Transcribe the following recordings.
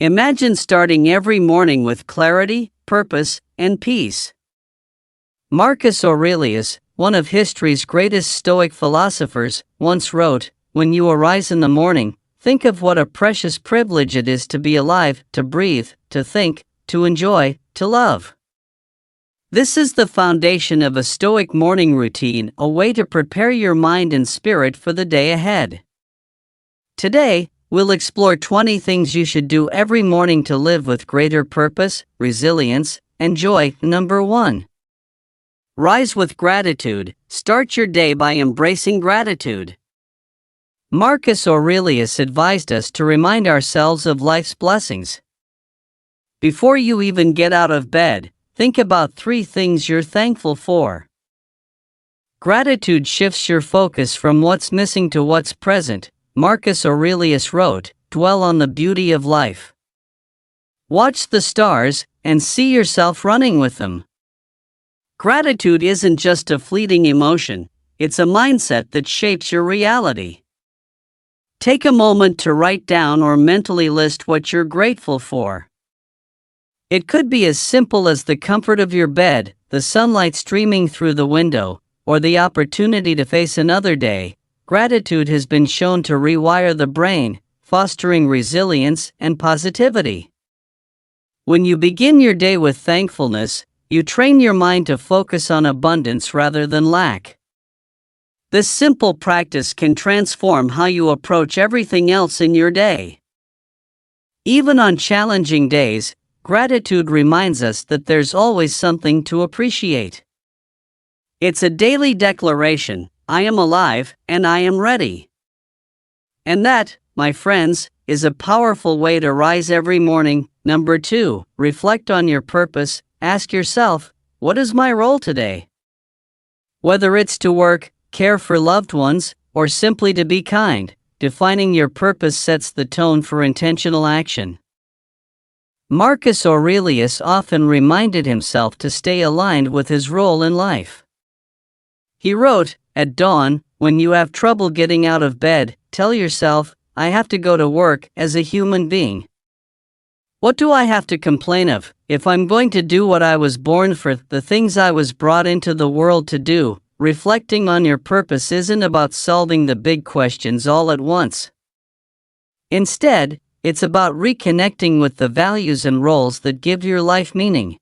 Imagine starting every morning with clarity, purpose, and peace. Marcus Aurelius, one of history's greatest Stoic philosophers, once wrote, "When you arise in the morning, think of what a precious privilege it is to be alive, to breathe, to think, to enjoy, to love." This is the foundation of a Stoic morning routine, a way to prepare your mind and spirit for the day ahead. Today, we'll explore 20 things you should do every morning to live with greater purpose, resilience, and joy. Number 1. Rise with gratitude. Start your day by embracing gratitude. Marcus Aurelius advised us to remind ourselves of life's blessings. Before you even get out of bed, think about 3 things you're thankful for. Gratitude shifts your focus from what's missing to what's present. Marcus Aurelius wrote, "Dwell on the beauty of life. Watch the stars, and see yourself running with them." Gratitude isn't just a fleeting emotion, it's a mindset that shapes your reality. Take a moment to write down or mentally list what you're grateful for. It could be as simple as the comfort of your bed, the sunlight streaming through the window, or the opportunity to face another day. Gratitude has been shown to rewire the brain, fostering resilience and positivity. When you begin your day with thankfulness, you train your mind to focus on abundance rather than lack. This simple practice can transform how you approach everything else in your day. Even on challenging days, gratitude reminds us that there's always something to appreciate. It's a daily declaration: I am alive, and I am ready. And that, my friends, is a powerful way to rise every morning. Number 2, reflect on your purpose. Ask yourself, what is my role today? Whether it's to work, care for loved ones, or simply to be kind, defining your purpose sets the tone for intentional action. Marcus Aurelius often reminded himself to stay aligned with his role in life. He wrote, "At dawn, when you have trouble getting out of bed, tell yourself, I have to go to work as a human being. What do I have to complain of, if I'm going to do what I was born for, the things I was brought into the world to do?" Reflecting on your purpose isn't about solving the big questions all at once. Instead, it's about reconnecting with the values and roles that give your life meaning.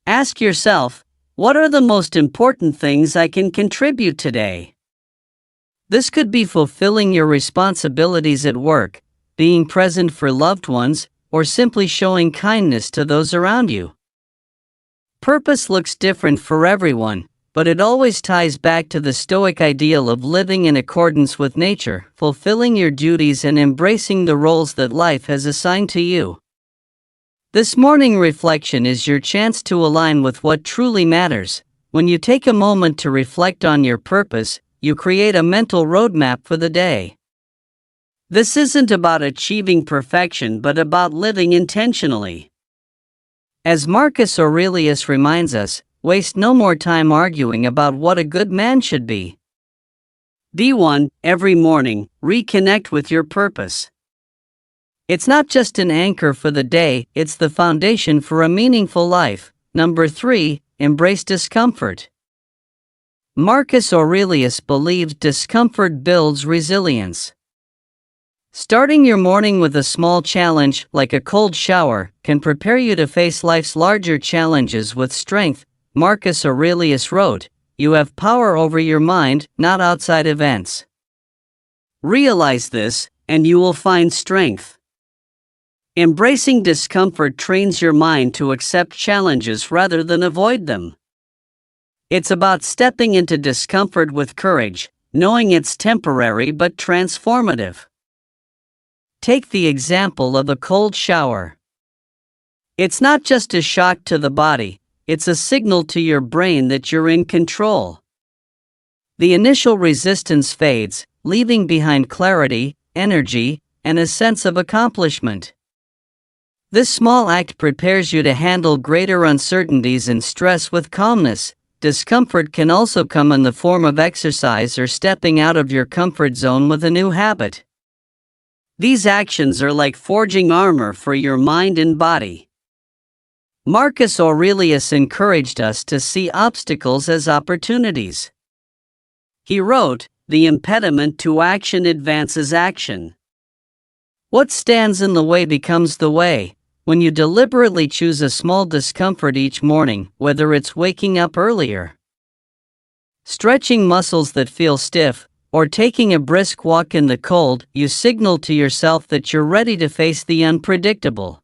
Ask yourself, what are the most important things I can contribute today? This could be fulfilling your responsibilities at work, being present for loved ones, or simply showing kindness to those around you. Purpose looks different for everyone, but it always ties back to the Stoic ideal of living in accordance with nature, fulfilling your duties and embracing the roles that life has assigned to you. This morning reflection is your chance to align with what truly matters. When you take a moment to reflect on your purpose, you create a mental roadmap for the day. This isn't about achieving perfection but about living intentionally. As Marcus Aurelius reminds us, waste no more time arguing about what a good man should be. D1. Every morning, reconnect with your purpose. It's not just an anchor for the day, it's the foundation for a meaningful life. Number 3. Embrace discomfort. Marcus Aurelius believed discomfort builds resilience. Starting your morning with a small challenge, like a cold shower, can prepare you to face life's larger challenges with strength. Marcus Aurelius wrote, "You have power over your mind, not outside events." Realize this, and you will find strength. Embracing discomfort trains your mind to accept challenges rather than avoid them. It's about stepping into discomfort with courage, knowing it's temporary but transformative. Take the example of a cold shower. It's not just a shock to the body, it's a signal to your brain that you're in control. The initial resistance fades, leaving behind clarity, energy, and a sense of accomplishment. This small act prepares you to handle greater uncertainties and stress with calmness. Discomfort can also come in the form of exercise or stepping out of your comfort zone with a new habit. These actions are like forging armor for your mind and body. Marcus Aurelius encouraged us to see obstacles as opportunities. He wrote, "The impediment to action advances action." What stands in the way becomes the way. When you deliberately choose a small discomfort each morning, whether it's waking up earlier, stretching muscles that feel stiff, or taking a brisk walk in the cold, you signal to yourself that you're ready to face the unpredictable.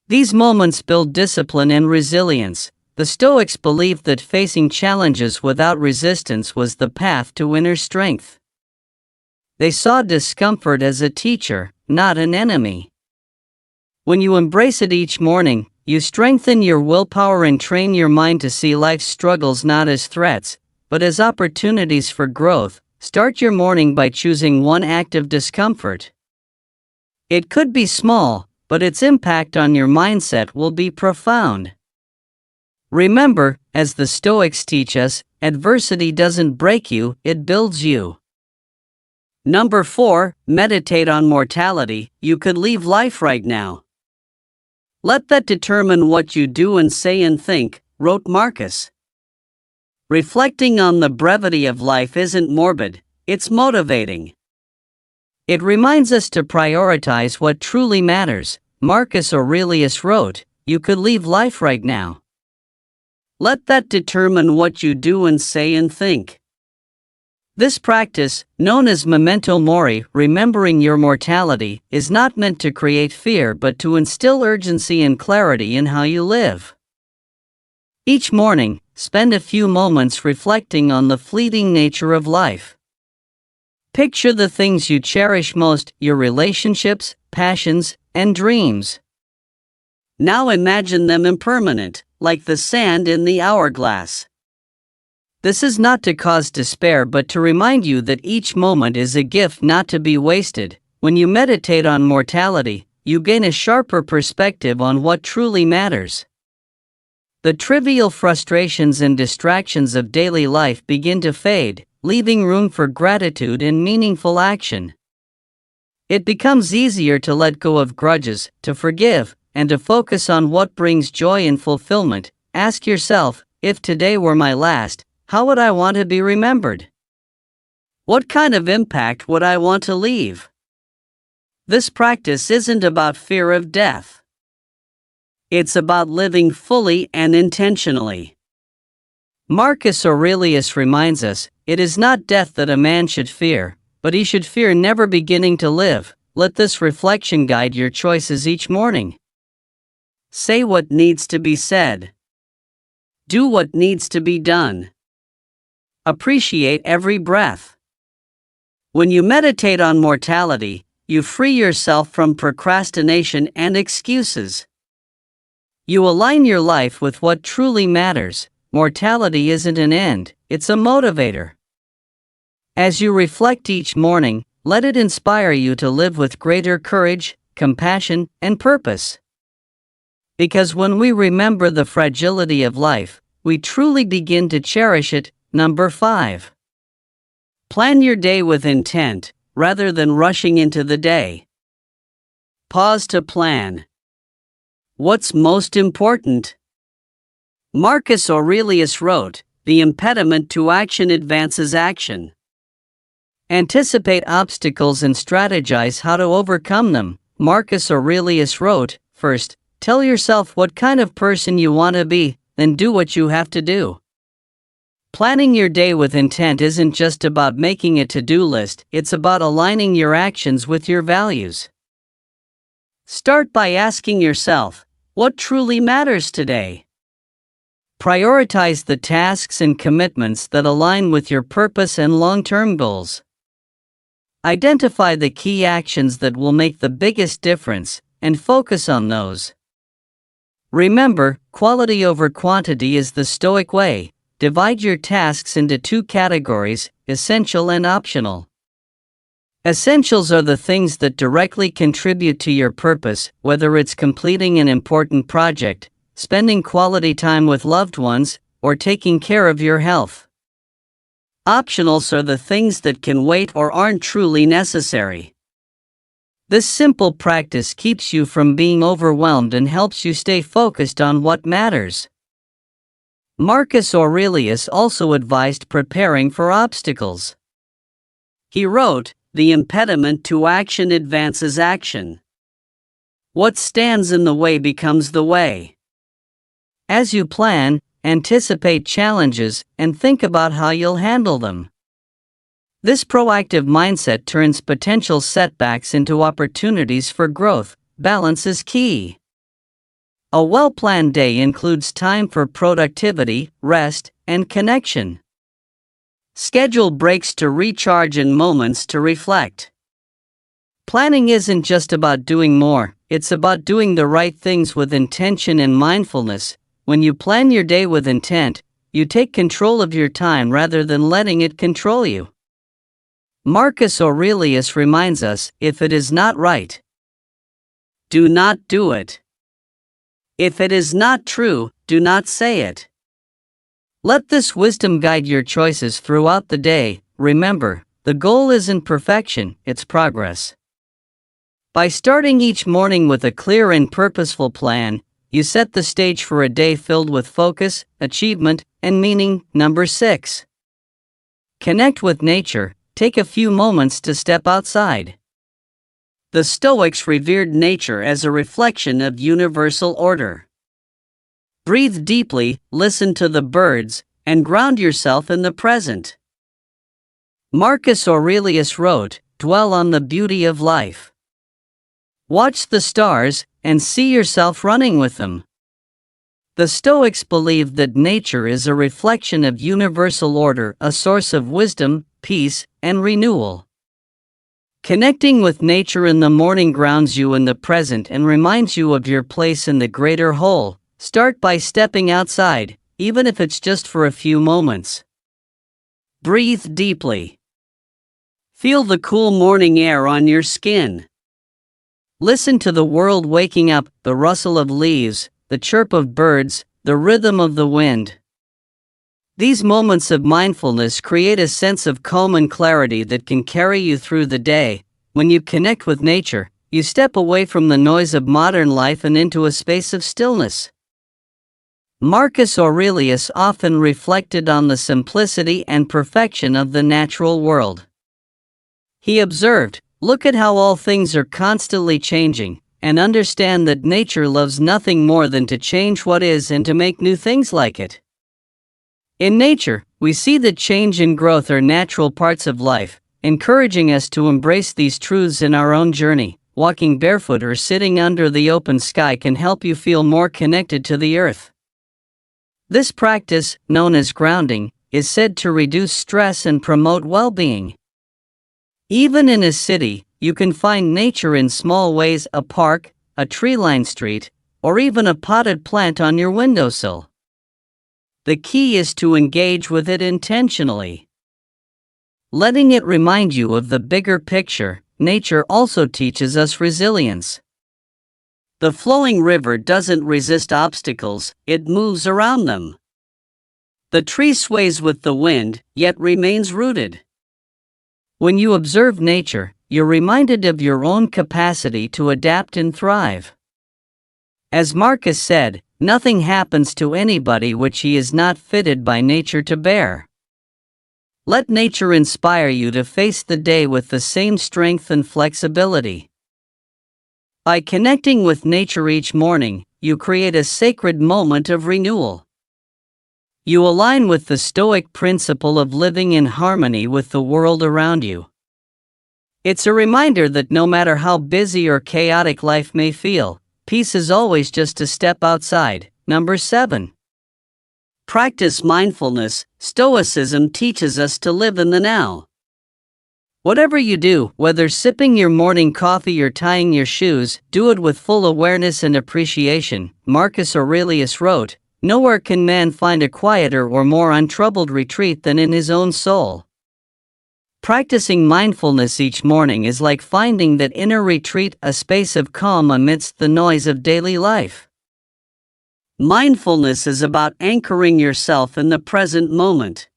These moments build discipline and resilience. The Stoics believed that facing challenges without resistance was the path to inner strength. They saw discomfort as a teacher, not an enemy. When you embrace it each morning, you strengthen your willpower and train your mind to see life's struggles not as threats, but as opportunities for growth. Start your morning by choosing one act of discomfort. It could be small, but its impact on your mindset will be profound. Remember, as the Stoics teach us, adversity doesn't break you, it builds you. Number 4, meditate on mortality. You could leave life right now. Let that determine what you do and say and think, wrote Marcus. Reflecting on the brevity of life isn't morbid, it's motivating. It reminds us to prioritize what truly matters. Marcus Aurelius wrote, "You could leave life right now. Let that determine what you do and say and think." This practice, known as memento mori, remembering your mortality, is not meant to create fear but to instill urgency and clarity in how you live. Each morning, spend a few moments reflecting on the fleeting nature of life. Picture the things you cherish most, your relationships, passions, and dreams. Now imagine them impermanent, like the sand in the hourglass. This is not to cause despair but to remind you that each moment is a gift not to be wasted. When you meditate on mortality, you gain a sharper perspective on what truly matters. The trivial frustrations and distractions of daily life begin to fade, leaving room for gratitude and meaningful action. It becomes easier to let go of grudges, to forgive, and to focus on what brings joy and fulfillment. Ask yourself, if today were my last, how would I want to be remembered? What kind of impact would I want to leave? This practice isn't about fear of death. It's about living fully and intentionally. Marcus Aurelius reminds us, it is not death that a man should fear, but he should fear never beginning to live. Let this reflection guide your choices each morning. Say what needs to be said. Do what needs to be done. Appreciate every breath. When you meditate on mortality, you free yourself from procrastination and excuses. You align your life with what truly matters. Mortality isn't an end, it's a motivator. As you reflect each morning, let it inspire you to live with greater courage, compassion, and purpose. Because when we remember the fragility of life, we truly begin to cherish it. Number 5. Plan your day with intent, rather than rushing into the day. Pause to plan. What's most important? Marcus Aurelius wrote, "The impediment to action advances action." Anticipate obstacles and strategize how to overcome them. Marcus Aurelius wrote, "First, tell yourself what kind of person you want to be, then do what you have to do." Planning your day with intent isn't just about making a to-do list, it's about aligning your actions with your values. Start by asking yourself, what truly matters today? Prioritize the tasks and commitments that align with your purpose and long-term goals. Identify the key actions that will make the biggest difference, and focus on those. Remember, quality over quantity is the Stoic way. Divide your tasks into 2 categories, essential and optional. Essentials are the things that directly contribute to your purpose, whether it's completing an important project, spending quality time with loved ones, or taking care of your health. Optionals are the things that can wait or aren't truly necessary. This simple practice keeps you from being overwhelmed and helps you stay focused on what matters. Marcus Aurelius also advised preparing for obstacles. He wrote, "The impediment to action advances action. What stands in the way becomes the way." As you plan, anticipate challenges, and think about how you'll handle them. This proactive mindset turns potential setbacks into opportunities for growth. Balance is key. A well-planned day includes time for productivity, rest, and connection. Schedule breaks to recharge and moments to reflect. Planning isn't just about doing more, it's about doing the right things with intention and mindfulness. When you plan your day with intent, you take control of your time rather than letting it control you. Marcus Aurelius reminds us, if it is not right, do not do it. If it is not true, do not say it. Let this wisdom guide your choices throughout the day. Remember, the goal isn't perfection, it's progress. By starting each morning with a clear and purposeful plan, you set the stage for a day filled with focus, achievement, and meaning. Number 6. Connect with nature. Take a few moments to step outside. The Stoics revered nature as a reflection of universal order. Breathe deeply, listen to the birds, and ground yourself in the present. Marcus Aurelius wrote, "Dwell on the beauty of life. Watch the stars, and see yourself running with them." The Stoics believed that nature is a reflection of universal order, a source of wisdom, peace, and renewal. Connecting with nature in the morning grounds you in the present and reminds you of your place in the greater whole. Start by stepping outside, even if it's just for a few moments. Breathe deeply. Feel the cool morning air on your skin. Listen to the world waking up, the rustle of leaves, the chirp of birds, the rhythm of the wind. These moments of mindfulness create a sense of calm and clarity that can carry you through the day. When you connect with nature, you step away from the noise of modern life and into a space of stillness. Marcus Aurelius often reflected on the simplicity and perfection of the natural world. He observed, "Look at how all things are constantly changing, and understand that nature loves nothing more than to change what is and to make new things like it." In nature, we see that change and growth are natural parts of life, encouraging us to embrace these truths in our own journey. Walking barefoot or sitting under the open sky can help you feel more connected to the earth. This practice, known as grounding, is said to reduce stress and promote well-being. Even in a city, you can find nature in small ways: a park, a tree-lined street, or even a potted plant on your windowsill. The key is to engage with it intentionally. Letting it remind you of the bigger picture. Nature also teaches us resilience. The flowing river doesn't resist obstacles, it moves around them. The tree sways with the wind, yet remains rooted. When you observe nature, you're reminded of your own capacity to adapt and thrive. As Marcus said, "Nothing happens to anybody which he is not fitted by nature to bear." Let nature inspire you to face the day with the same strength and flexibility. By connecting with nature each morning, you create a sacred moment of renewal. You align with the Stoic principle of living in harmony with the world around you. It's a reminder that no matter how busy or chaotic life may feel, peace is always just a step outside. Number 7. Practice mindfulness. Stoicism teaches us to live in the now. Whatever you do, whether sipping your morning coffee or tying your shoes, do it with full awareness and appreciation. Marcus Aurelius wrote, "Nowhere can man find a quieter or more untroubled retreat than in his own soul." Practicing mindfulness each morning is like finding that inner retreat, a space of calm amidst the noise of daily life. Mindfulness is about anchoring yourself in the present moment.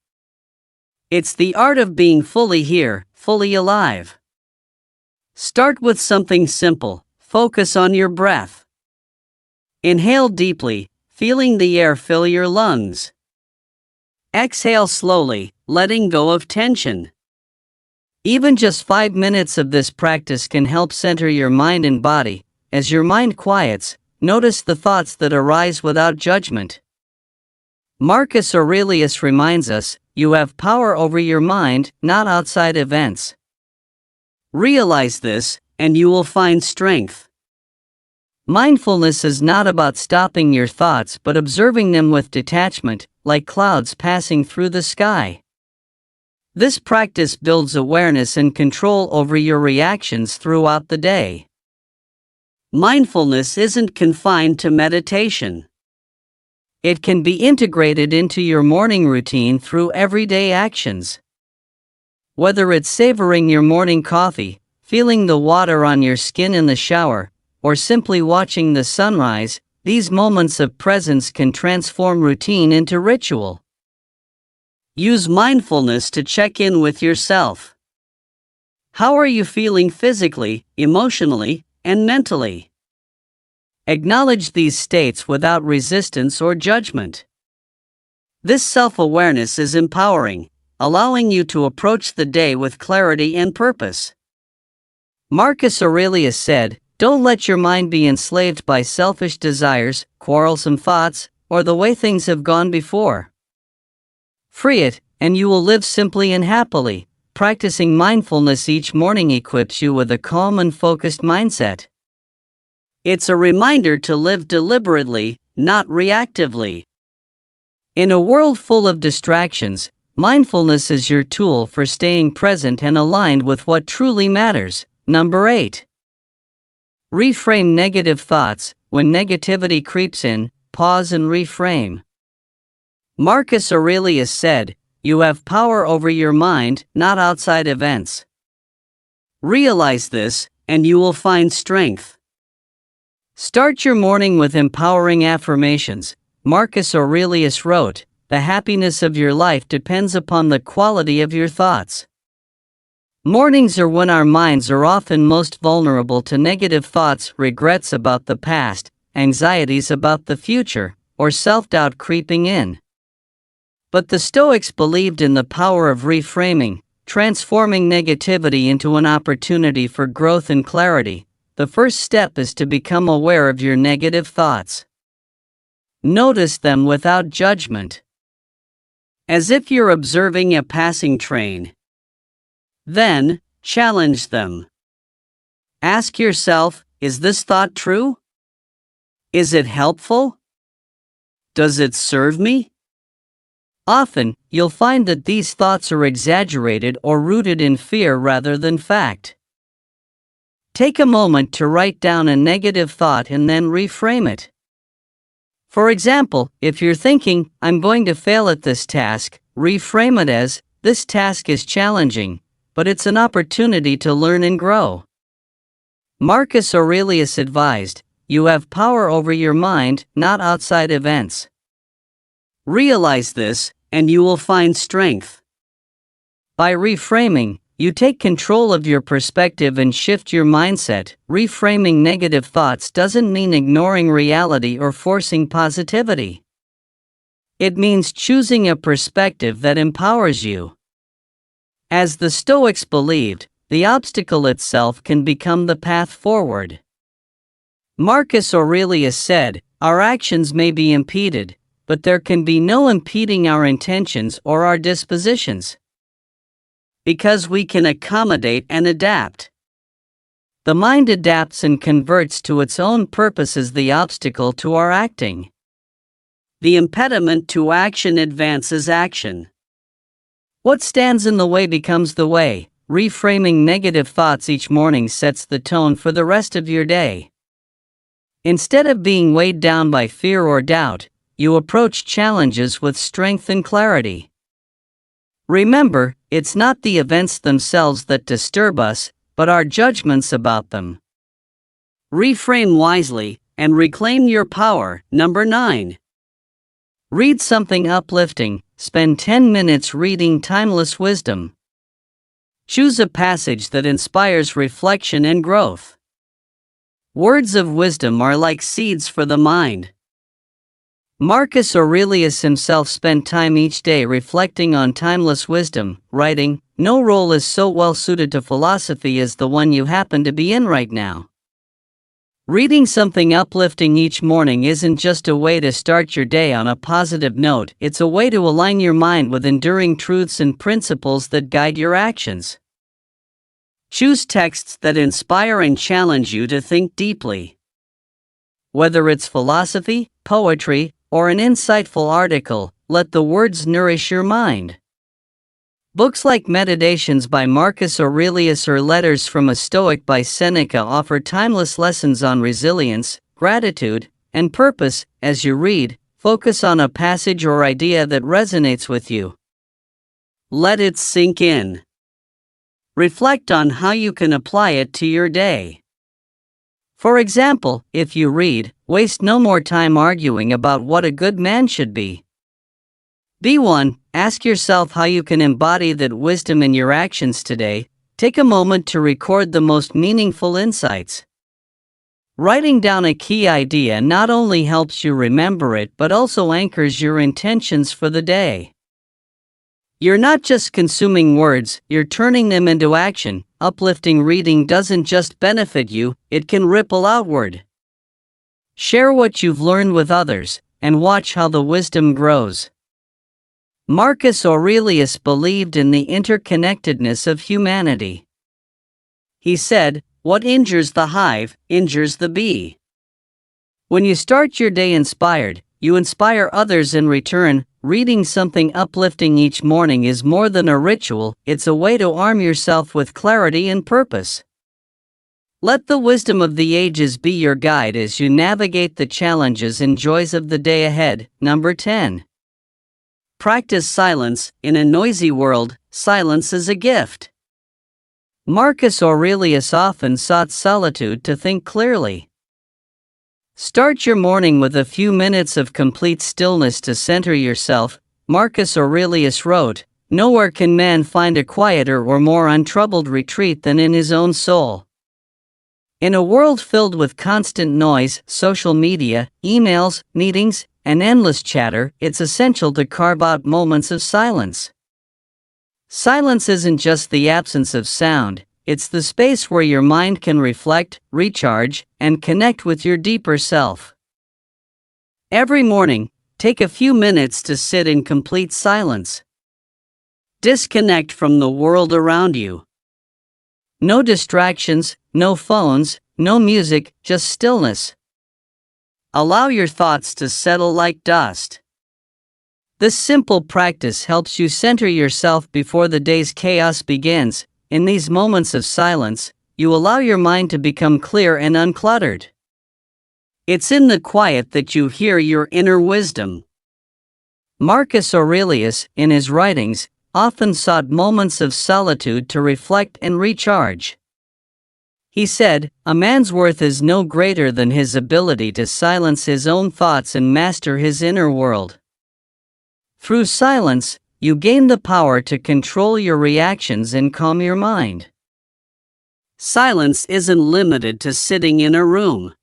It's the art of being fully here, fully alive. Start with something simple. Focus on your breath. Inhale deeply, feeling the air fill your lungs. Exhale slowly, letting go of tension. Even just 5 minutes of this practice can help center your mind and body. As your mind quiets, notice the thoughts that arise without judgment. Marcus Aurelius reminds us, you have power over your mind, not outside events. Realize this, and you will find strength. Mindfulness is not about stopping your thoughts but observing them with detachment, like clouds passing through the sky. This practice builds awareness and control over your reactions throughout the day. Mindfulness isn't confined to meditation. It can be integrated into your morning routine through everyday actions. Whether it's savoring your morning coffee, feeling the water on your skin in the shower, or simply watching the sunrise, these moments of presence can transform routine into ritual. Use mindfulness to check in with yourself. How are you feeling physically, emotionally, and mentally? Acknowledge these states without resistance or judgment. This self-awareness is empowering, allowing you to approach the day with clarity and purpose. Marcus Aurelius said, "Don't let your mind be enslaved by selfish desires, quarrelsome thoughts, or the way things have gone before. Free it, and you will live simply and happily." Practicing mindfulness each morning equips you with a calm and focused mindset. It's a reminder to live deliberately, not reactively. In a world full of distractions, mindfulness is your tool for staying present and aligned with what truly matters. Number 8. Reframe negative thoughts. When negativity creeps in, pause and reframe. Marcus Aurelius said, "You have power over your mind, not outside events." Realize this, and you will find strength. Start your morning with empowering affirmations. Marcus Aurelius wrote, "The happiness of your life depends upon the quality of your thoughts." Mornings are when our minds are often most vulnerable to negative thoughts, regrets about the past, anxieties about the future, or self-doubt creeping in. But the Stoics believed in the power of reframing, transforming negativity into an opportunity for growth and clarity. The first step is to become aware of your negative thoughts. Notice them without judgment, as if you're observing a passing train. Then, challenge them. Ask yourself, is this thought true? Is it helpful? Does it serve me? Often, you'll find that these thoughts are exaggerated or rooted in fear rather than fact. Take a moment to write down a negative thought and then reframe it. For example, if you're thinking, "I'm going to fail at this task," reframe it as, "This task is challenging, but it's an opportunity to learn and grow." Marcus Aurelius advised, "You have power over your mind, not outside events." Realize this, and you will find strength. By reframing, you take control of your perspective and shift your mindset. Reframing negative thoughts doesn't mean ignoring reality or forcing positivity. It means choosing a perspective that empowers you. As the Stoics believed, the obstacle itself can become the path forward. Marcus Aurelius said, "Our actions may be impeded, but there can be no impeding our intentions or our dispositions, because we can accommodate and adapt." The mind adapts and converts to its own purposes. The obstacle to our acting. The impediment to action advances action. What stands in the way becomes the way. Reframing negative thoughts each morning sets the tone for the rest of your day. Instead of being weighed down by fear or doubt, you approach challenges with strength and clarity. Remember, it's not the events themselves that disturb us, but our judgments about them. Reframe wisely and reclaim your power. Number 9. Read something uplifting. Spend 10 minutes reading timeless wisdom. Choose a passage that inspires reflection and growth. Words of wisdom are like seeds for the mind. Marcus Aurelius himself spent time each day reflecting on timeless wisdom, writing, "No role is so well suited to philosophy as the one you happen to be in right now." Reading something uplifting each morning isn't just a way to start your day on a positive note, it's a way to align your mind with enduring truths and principles that guide your actions. Choose texts that inspire and challenge you to think deeply. Whether it's philosophy, poetry, or an insightful article, let the words nourish your mind. Books like Meditations by Marcus Aurelius or Letters from a Stoic by Seneca offer timeless lessons on resilience, gratitude, and purpose. As you read, focus on a passage or idea that resonates with you. Let it sink in. Reflect on how you can apply it to your day. For example, if you read, "Waste no more time arguing about what a good man should be." B1. Ask yourself how you can embody that wisdom in your actions today. Take a moment to record the most meaningful insights. Writing down a key idea not only helps you remember it but also anchors your intentions for the day. You're not just consuming words, you're turning them into action. Uplifting reading doesn't just benefit you, it can ripple outward. Share what you've learned with others, and watch how the wisdom grows. Marcus Aurelius believed in the interconnectedness of humanity. He said, "What injures the hive, injures the bee." When you start your day inspired, you inspire others in return. Reading something uplifting each morning is more than a ritual, it's a way to arm yourself with clarity and purpose. Let the wisdom of the ages be your guide as you navigate the challenges and joys of the day ahead. Number 10. Practice silence. In a noisy world, silence is a gift. Marcus Aurelius often sought solitude to think clearly. Start your morning with a few minutes of complete stillness to center yourself. Marcus Aurelius wrote, "Nowhere can man find a quieter or more untroubled retreat than in his own soul." In a world filled with constant noise, social media, emails, meetings, and endless chatter, it's essential to carve out moments of silence. Silence isn't just the absence of sound, it's the space where your mind can reflect, recharge, and connect with your deeper self. Every morning, take a few minutes to sit in complete silence. Disconnect from the world around you. No distractions, no phones, no music, just stillness. Allow your thoughts to settle like dust. This simple practice helps you center yourself before the day's chaos begins. In these moments of silence, you allow your mind to become clear and uncluttered. It's in the quiet that you hear your inner wisdom. Marcus Aurelius, in his writings, often sought moments of solitude to reflect and recharge. He said, "A man's worth is no greater than his ability to silence his own thoughts and master his inner world." Through silence, you gain the power to control your reactions and calm your mind. Silence isn't limited to sitting in a room.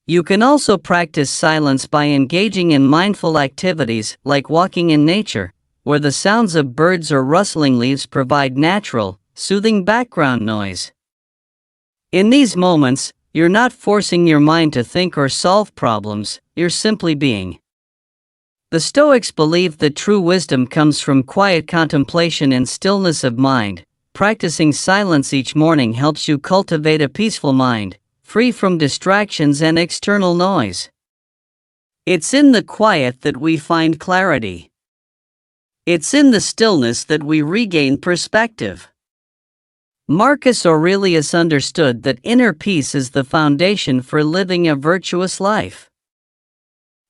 You can also practice silence by engaging in mindful activities like walking in nature, where the sounds of birds or rustling leaves provide natural, soothing background noise. In these moments, you're not forcing your mind to think or solve problems, you're simply being. The Stoics believed that true wisdom comes from quiet contemplation and stillness of mind. Practicing silence each morning helps you cultivate a peaceful mind, free from distractions and external noise. It's in the quiet that we find clarity. It's in the stillness that we regain perspective. Marcus Aurelius understood that inner peace is the foundation for living a virtuous life.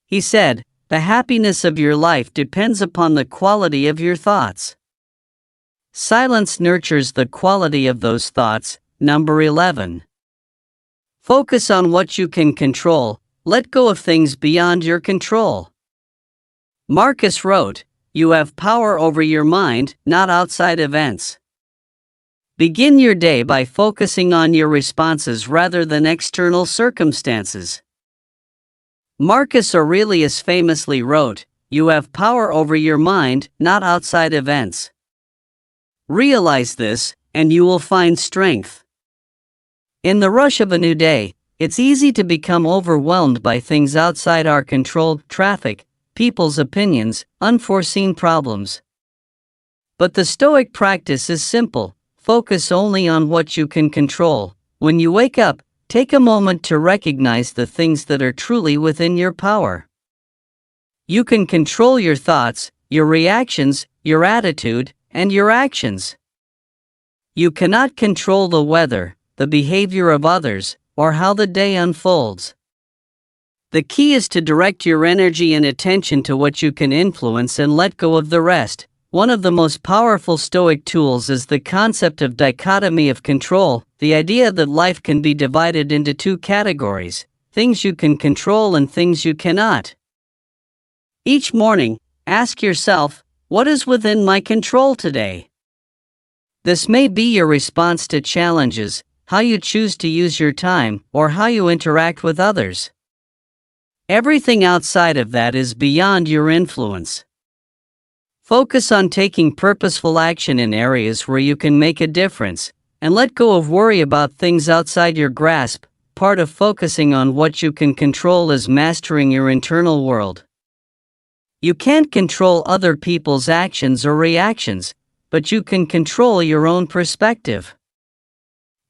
He said, "The happiness of your life depends upon the quality of your thoughts." Silence nurtures the quality of those thoughts. Number 11. Focus on what you can control, let go of things beyond your control. Marcus wrote, "You have power over your mind, not outside events." Begin your day by focusing on your responses rather than external circumstances. Marcus Aurelius famously wrote, "You have power over your mind, not outside events." Realize this, and you will find strength. In the rush of a new day, it's easy to become overwhelmed by things outside our control: traffic, people's opinions, unforeseen problems. But the Stoic practice is simple: focus only on what you can control. When you wake up, take a moment to recognize the things that are truly within your power. You can control your thoughts, your reactions, your attitude, and your actions. You cannot control the weather, the behavior of others, or how the day unfolds. The key is to direct your energy and attention to what you can influence and let go of the rest. One of the most powerful Stoic tools is the concept of dichotomy of control, the idea that life can be divided into two categories: things you can control and things you cannot. Each morning, ask yourself, what is within my control today? This may be your response to challenges, how you choose to use your time, or how you interact with others. Everything outside of that is beyond your influence. Focus on taking purposeful action in areas where you can make a difference, and let go of worry about things outside your grasp. Part of focusing on what you can control is mastering your internal world. You can't control other people's actions or reactions, but you can control your own perspective.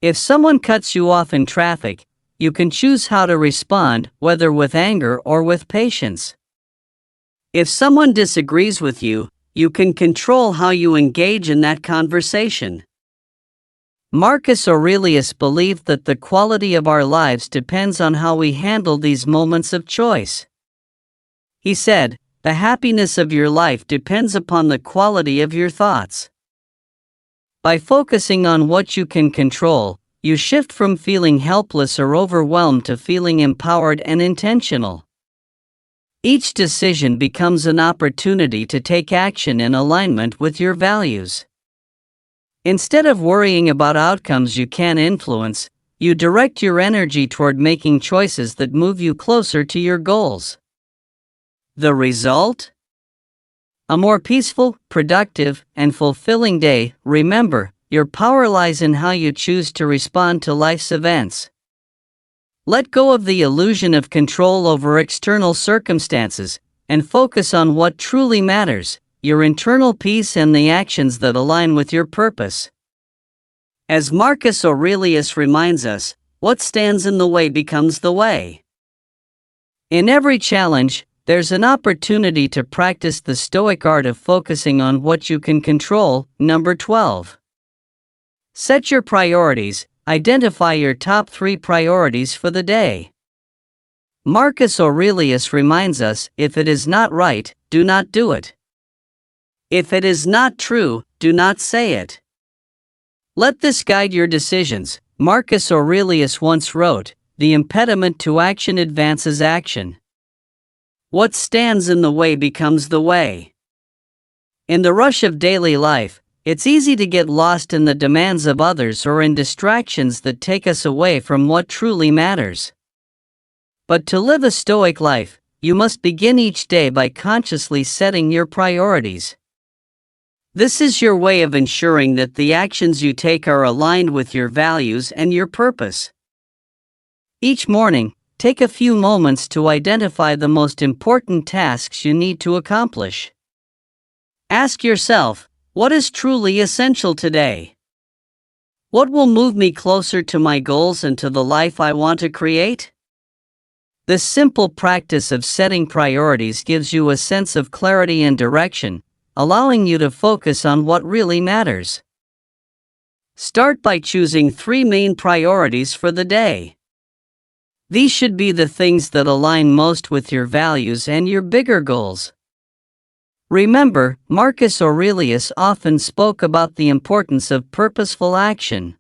If someone cuts you off in traffic, you can choose how to respond, whether with anger or with patience. If someone disagrees with you, you can control how you engage in that conversation. Marcus Aurelius believed that the quality of our lives depends on how we handle these moments of choice. He said, "The happiness of your life depends upon the quality of your thoughts." By focusing on what you can control, you shift from feeling helpless or overwhelmed to feeling empowered and intentional. Each decision becomes an opportunity to take action in alignment with your values. Instead of worrying about outcomes you can't influence, you direct your energy toward making choices that move you closer to your goals. The result? A more peaceful, productive, and fulfilling day. Remember, your power lies in how you choose to respond to life's events. Let go of the illusion of control over external circumstances, and focus on what truly matters: your internal peace and the actions that align with your purpose. As Marcus Aurelius reminds us, what stands in the way becomes the way. In every challenge, there's an opportunity to practice the Stoic art of focusing on what you can control. Number 12. Set your priorities. Identify your top 3 priorities for the day. Marcus Aurelius reminds us, if it is not right, do not do it. If it is not true, do not say it. Let this guide your decisions. Marcus Aurelius once wrote, "The impediment to action advances action. What stands in the way becomes the way." In the rush of daily life, it's easy to get lost in the demands of others or in distractions that take us away from what truly matters. But to live a Stoic life, you must begin each day by consciously setting your priorities. This is your way of ensuring that the actions you take are aligned with your values and your purpose. Each morning, take a few moments to identify the most important tasks you need to accomplish. Ask yourself, what is truly essential today? What will move me closer to my goals and to the life I want to create? This simple practice of setting priorities gives you a sense of clarity and direction, allowing you to focus on what really matters. Start by choosing 3 main priorities for the day. These should be the things that align most with your values and your bigger goals. Remember, Marcus Aurelius often spoke about the importance of purposeful action.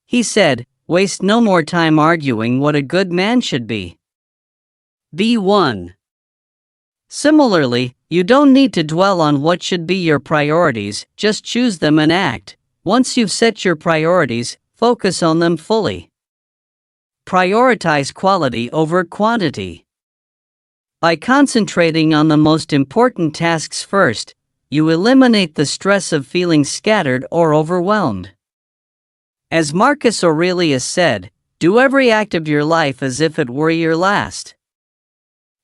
He said, "Waste no more time arguing what a good man should be. Be one." Similarly, you don't need to dwell on what should be your priorities, just choose them and act. Once you've set your priorities, focus on them fully. Prioritize quality over quantity. By concentrating on the most important tasks first, you eliminate the stress of feeling scattered or overwhelmed. As Marcus Aurelius said, do every act of your life as if it were your last.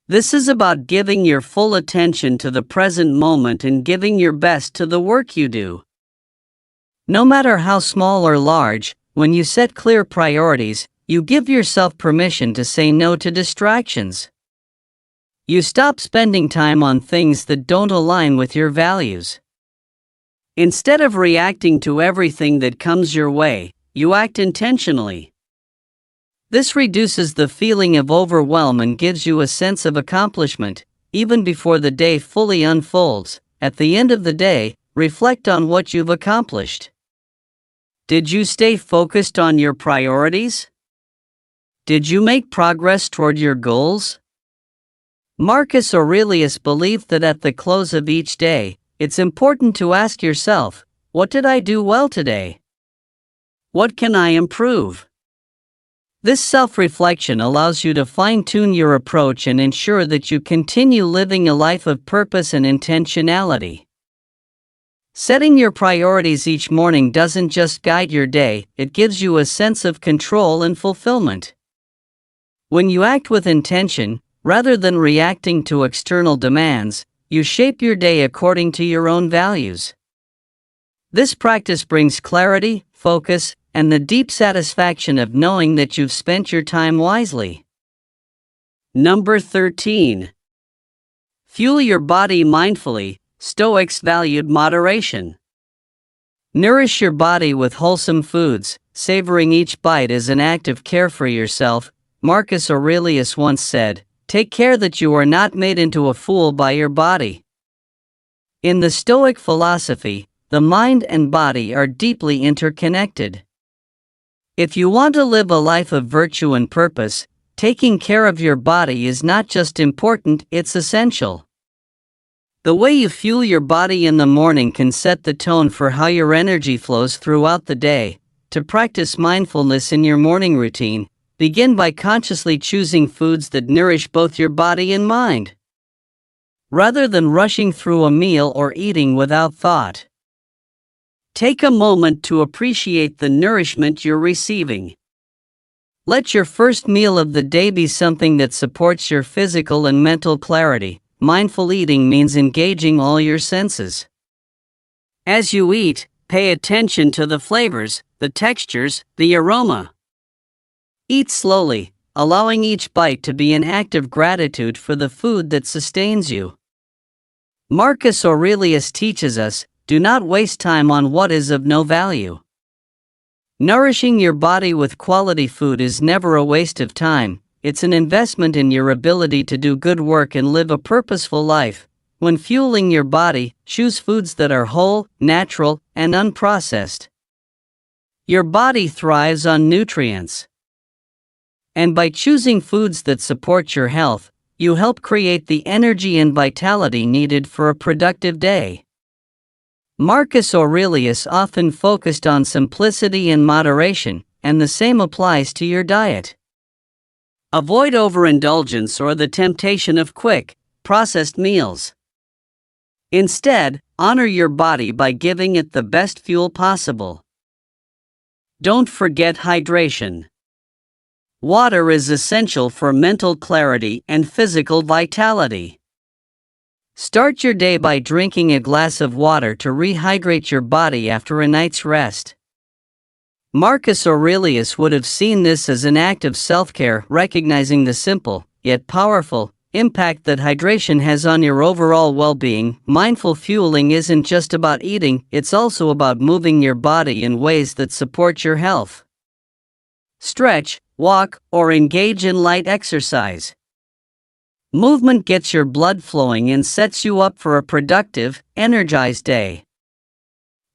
This is about giving your full attention to the present moment and giving your best to the work you do. No matter how small or large, when you set clear priorities, you give yourself permission to say no to distractions. You stop spending time on things that don't align with your values. Instead of reacting to everything that comes your way, you act intentionally. This reduces the feeling of overwhelm and gives you a sense of accomplishment, even before the day fully unfolds. At the end of the day, reflect on what you've accomplished. Did you stay focused on your priorities? Did you make progress toward your goals? Marcus Aurelius believed that at the close of each day, it's important to ask yourself, what did I do well today? What can I improve? This self-reflection allows you to fine-tune your approach and ensure that you continue living a life of purpose and intentionality. Setting your priorities each morning doesn't just guide your day, it gives you a sense of control and fulfillment. When you act with intention, rather than reacting to external demands, you shape your day according to your own values. This practice brings clarity, focus, and the deep satisfaction of knowing that you've spent your time wisely. Number 13. Fuel your body mindfully. Stoics valued moderation. Nourish your body with wholesome foods, savoring each bite as an act of care for yourself. Marcus Aurelius once said, "Take care that you are not made into a fool by your body." In the Stoic philosophy, the mind and body are deeply interconnected. If you want to live a life of virtue and purpose, taking care of your body is not just important, it's essential. The way you fuel your body in the morning can set the tone for how your energy flows throughout the day. To practice mindfulness in your morning routine, begin by consciously choosing foods that nourish both your body and mind. Rather than rushing through a meal or eating without thought, take a moment to appreciate the nourishment you're receiving. Let your first meal of the day be something that supports your physical and mental clarity. Mindful eating means engaging all your senses. As you eat, pay attention to the flavors, the textures, the aroma. Eat slowly, allowing each bite to be an act of gratitude for the food that sustains you. Marcus Aurelius teaches us, do not waste time on what is of no value. Nourishing your body with quality food is never a waste of time, it's an investment in your ability to do good work and live a purposeful life. When fueling your body, choose foods that are whole, natural, and unprocessed. Your body thrives on nutrients. And by choosing foods that support your health, you help create the energy and vitality needed for a productive day. Marcus Aurelius often focused on simplicity and moderation, and the same applies to your diet. Avoid overindulgence or the temptation of quick, processed meals. Instead, honor your body by giving it the best fuel possible. Don't forget hydration. Water is essential for mental clarity and physical vitality. Start your day by drinking a glass of water to rehydrate your body after a night's rest. Marcus Aurelius would have seen this as an act of self-care, recognizing the simple, yet powerful, impact that hydration has on your overall well-being. Mindful fueling isn't just about eating, it's also about moving your body in ways that support your health. Stretch, walk, or engage in light exercise. Movement gets your blood flowing and sets you up for a productive, energized day.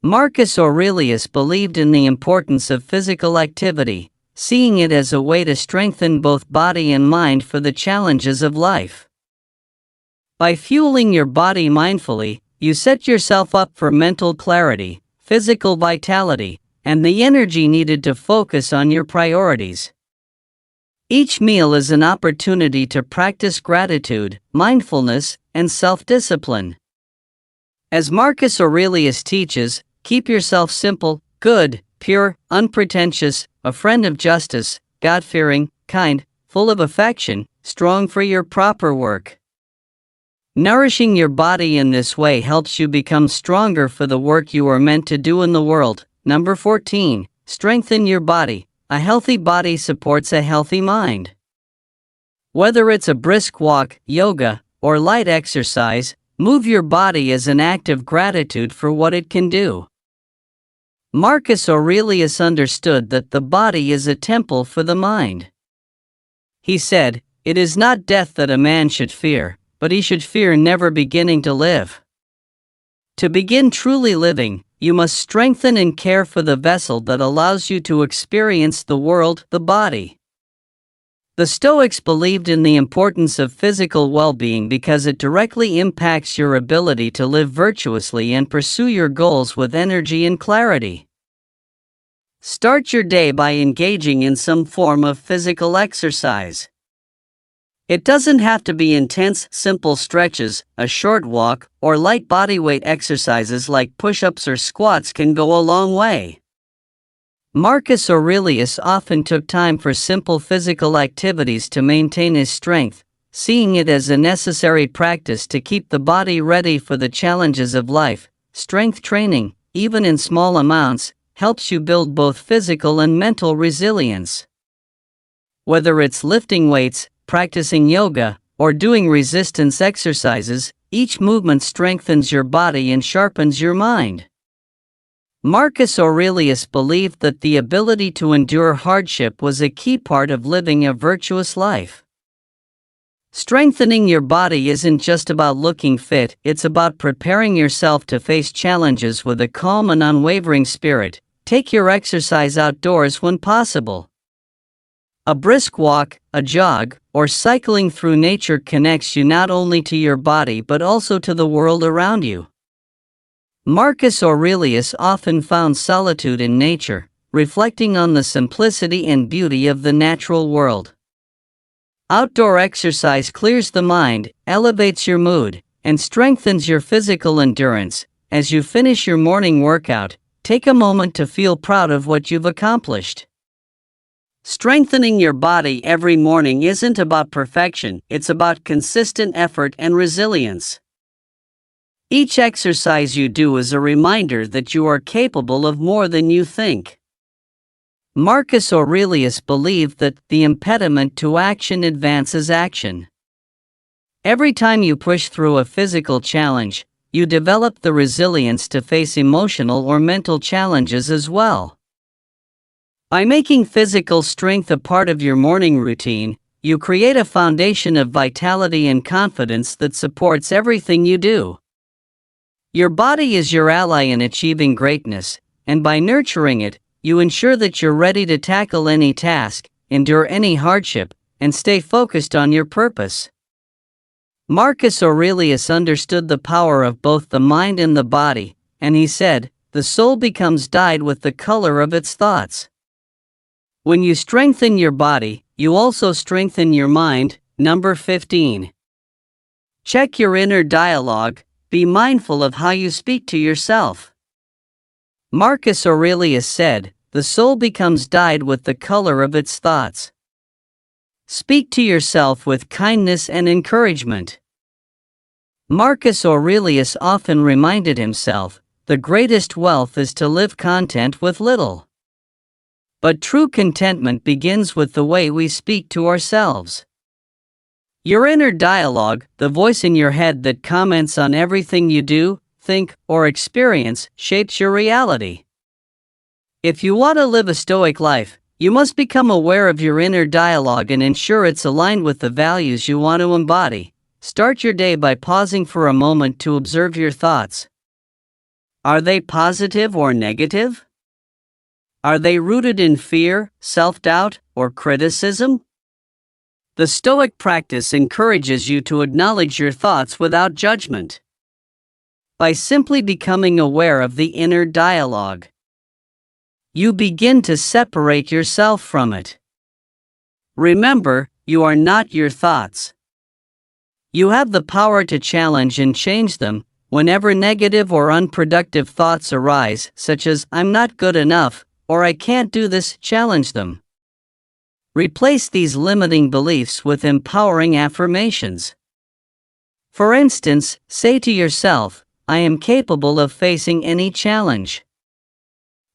Marcus Aurelius believed in the importance of physical activity, seeing it as a way to strengthen both body and mind for the challenges of life. By fueling your body mindfully, you set yourself up for mental clarity, physical vitality, and the energy needed to focus on your priorities. Each meal is an opportunity to practice gratitude, mindfulness, and self-discipline. As Marcus Aurelius teaches, keep yourself simple, good, pure, unpretentious, a friend of justice, God-fearing, kind, full of affection, strong for your proper work. Nourishing your body in this way helps you become stronger for the work you are meant to do in the world. Number 14. Strengthen your body. A healthy body supports a healthy mind. Whether it's a brisk walk, yoga, or light exercise, move your body as an act of gratitude for what it can do. Marcus Aurelius understood that the body is a temple for the mind. He said, "It is not death that a man should fear, but he should fear never beginning to live." To begin truly living, you must strengthen and care for the vessel that allows you to experience the world, the body. The Stoics believed in the importance of physical well-being because it directly impacts your ability to live virtuously and pursue your goals with energy and clarity. Start your day by engaging in some form of physical exercise. It doesn't have to be intense, simple stretches. A short walk or light bodyweight exercises like push-ups or squats can go a long way. Marcus Aurelius often took time for simple physical activities to maintain his strength, seeing it as a necessary practice to keep the body ready for the challenges of life. Strength training, even in small amounts, helps you build both physical and mental resilience. Whether it's lifting weights, practicing yoga, or doing resistance exercises, each movement strengthens your body and sharpens your mind. Marcus Aurelius believed that the ability to endure hardship was a key part of living a virtuous life. Strengthening your body isn't just about looking fit, it's about preparing yourself to face challenges with a calm and unwavering spirit. Take your exercise outdoors when possible. A brisk walk, a jog, or cycling through nature connects you not only to your body but also to the world around you. Marcus Aurelius often found solitude in nature, reflecting on the simplicity and beauty of the natural world. Outdoor exercise clears the mind, elevates your mood, and strengthens your physical endurance. As you finish your morning workout, take a moment to feel proud of what you've accomplished. Strengthening your body every morning isn't about perfection, it's about consistent effort and resilience. Each exercise you do is a reminder that you are capable of more than you think. Marcus Aurelius believed that the impediment to action advances action. Every time you push through a physical challenge, you develop the resilience to face emotional or mental challenges as well. By making physical strength a part of your morning routine, you create a foundation of vitality and confidence that supports everything you do. Your body is your ally in achieving greatness, and by nurturing it, you ensure that you're ready to tackle any task, endure any hardship, and stay focused on your purpose. Marcus Aurelius understood the power of both the mind and the body, and he said, "The soul becomes dyed with the color of its thoughts." When you strengthen your body, you also strengthen your mind. Number 15. Check your inner dialogue. Be mindful of how you speak to yourself. Marcus Aurelius said, "The soul becomes dyed with the color of its thoughts." Speak to yourself with kindness and encouragement. Marcus Aurelius often reminded himself, "The greatest wealth is to live content with little." But true contentment begins with the way we speak to ourselves. Your inner dialogue, the voice in your head that comments on everything you do, think, or experience, shapes your reality. If you want to live a Stoic life, you must become aware of your inner dialogue and ensure it's aligned with the values you want to embody. Start your day by pausing for a moment to observe your thoughts. Are they positive or negative? Are they rooted in fear, self-doubt, or criticism? The Stoic practice encourages you to acknowledge your thoughts without judgment. By simply becoming aware of the inner dialogue, you begin to separate yourself from it. Remember, you are not your thoughts. You have the power to challenge and change them. Whenever negative or unproductive thoughts arise, such as, "I'm not good enough," or "I can't do this," challenge them. Replace these limiting beliefs with empowering affirmations. For instance, say to yourself, "I am capable of facing any challenge."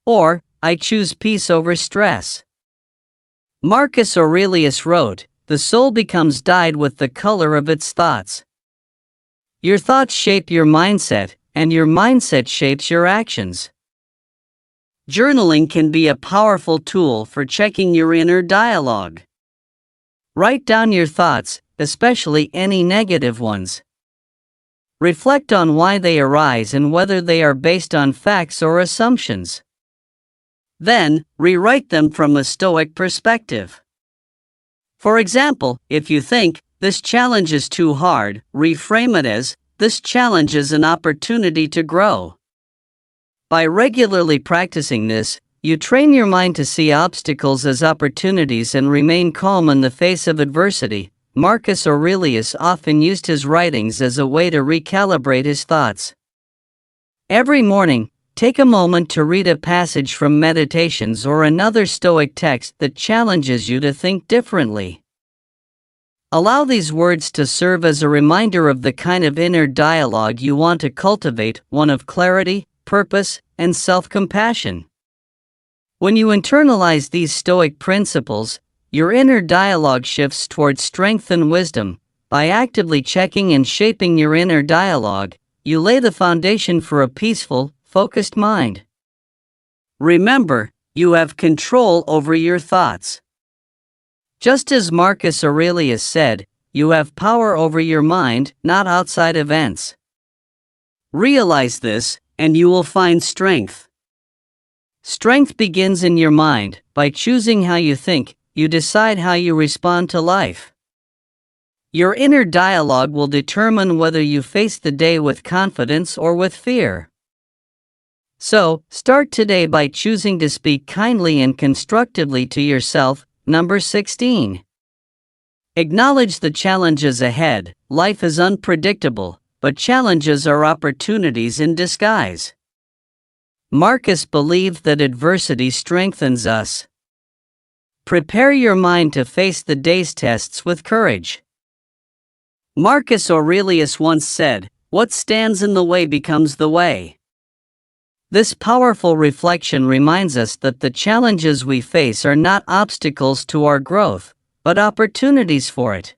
Or, "I choose peace over stress." Marcus Aurelius wrote, "The soul becomes dyed with the color of its thoughts." Your thoughts shape your mindset, and your mindset shapes your actions. Journaling can be a powerful tool for checking your inner dialogue. Write down your thoughts, especially any negative ones. Reflect on why they arise and whether they are based on facts or assumptions. Then, rewrite them from a Stoic perspective. For example, if you think, "This challenge is too hard," reframe it as, "This challenge is an opportunity to grow." By regularly practicing this, you train your mind to see obstacles as opportunities and remain calm in the face of adversity. Marcus Aurelius often used his writings as a way to recalibrate his thoughts. Every morning, take a moment to read a passage from Meditations or another Stoic text that challenges you to think differently. Allow these words to serve as a reminder of the kind of inner dialogue you want to cultivate, one of clarity, purpose, and self-compassion. When you internalize these Stoic principles, your inner dialogue shifts towards strength and wisdom. By actively checking and shaping your inner dialogue, you lay the foundation for a peaceful, focused mind. Remember, you have control over your thoughts. Just as Marcus Aurelius said, you have power over your mind, not outside events. Realize this, and you will find strength. Strength begins in your mind. By choosing how you think, you decide how you respond to life. Your inner dialogue will determine whether you face the day with confidence or with fear. So, start today by choosing to speak kindly and constructively to yourself. Number 16. Acknowledge the challenges ahead. Life is unpredictable, but challenges are opportunities in disguise. Marcus believed that adversity strengthens us. Prepare your mind to face the day's tests with courage. Marcus Aurelius once said, "What stands in the way becomes the way." This powerful reflection reminds us that the challenges we face are not obstacles to our growth, but opportunities for it.